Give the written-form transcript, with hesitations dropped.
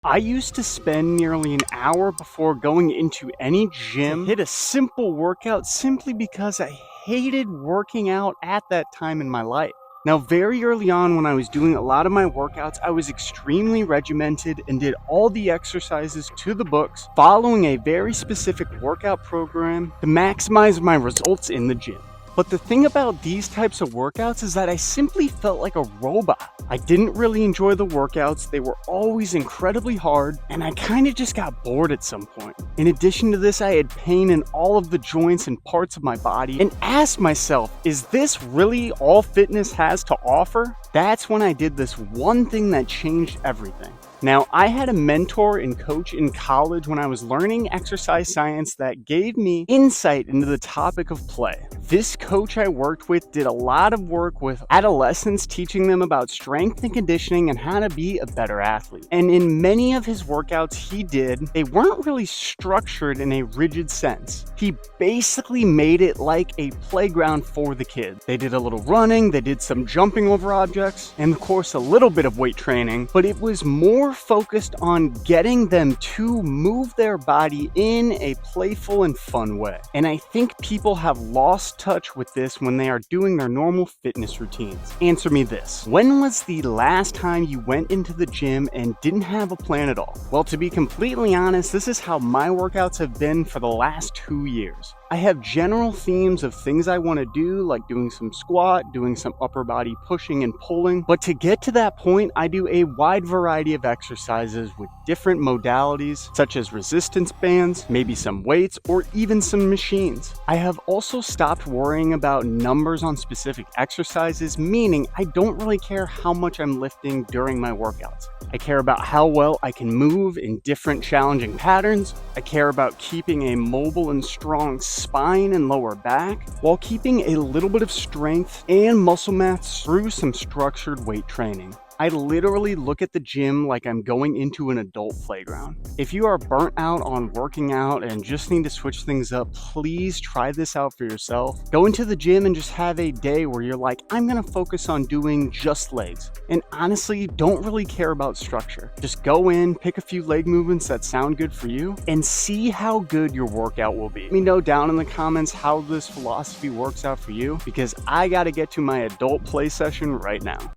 I used to spend nearly an hour before going into any gym to hit a simple workout simply because I hated working out at that time in my life. Now, very early on when I was doing a lot of my workouts, I was extremely regimented and did all the exercises to the books, following a very specific workout program to maximize my results in the gym. But the thing about these types of workouts is that I simply felt like a robot. I didn't really enjoy the workouts, they were always incredibly hard, and I kind of just got bored at some point. In addition to this, I had pain in all of the joints and parts of my body and asked myself, is this really all fitness has to offer? That's when I did this one thing that changed everything. Now, I had a mentor and coach in college when I was learning exercise science that gave me insight into the topic of play. This coach I worked with did a lot of work with adolescents, teaching them about strength and conditioning and how to be a better athlete. And in many of his workouts they weren't really structured in a rigid sense. He basically made it like a playground for the kids. They did a little running, they did some jumping over objects, and of course a little bit of weight training, but it was more focused on getting them to move their body in a playful and fun way. And I think people have lost touch with this when they are doing their normal fitness routines. Answer me this. When was the last time you went into the gym and didn't have a plan at all? Well, to be completely honest, this is how my workouts have been for the last 2 years. I have general themes of things I want to do, like doing some squat, doing some upper body pushing and pulling. But to get to that point, I do a wide variety of exercises with different modalities, such as resistance bands, maybe some weights, or even some machines. I have also stopped worrying about numbers on specific exercises, meaning I don't really care how much I'm lifting during my workouts. I care about how well I can move in different challenging patterns. I care about keeping a mobile and strong spine and lower back while keeping a little bit of strength and muscle mass through some structured weight training. I literally look at the gym like I'm going into an adult playground. If you are burnt out on working out and just need to switch things up, please try this out for yourself. Go into the gym and just have a day where you're like, I'm gonna focus on doing just legs. And honestly, don't really care about structure. Just go in, pick a few leg movements that sound good for you, and see how good your workout will be. Let me know down in the comments how this philosophy works out for you, because I gotta get to my adult play session right now.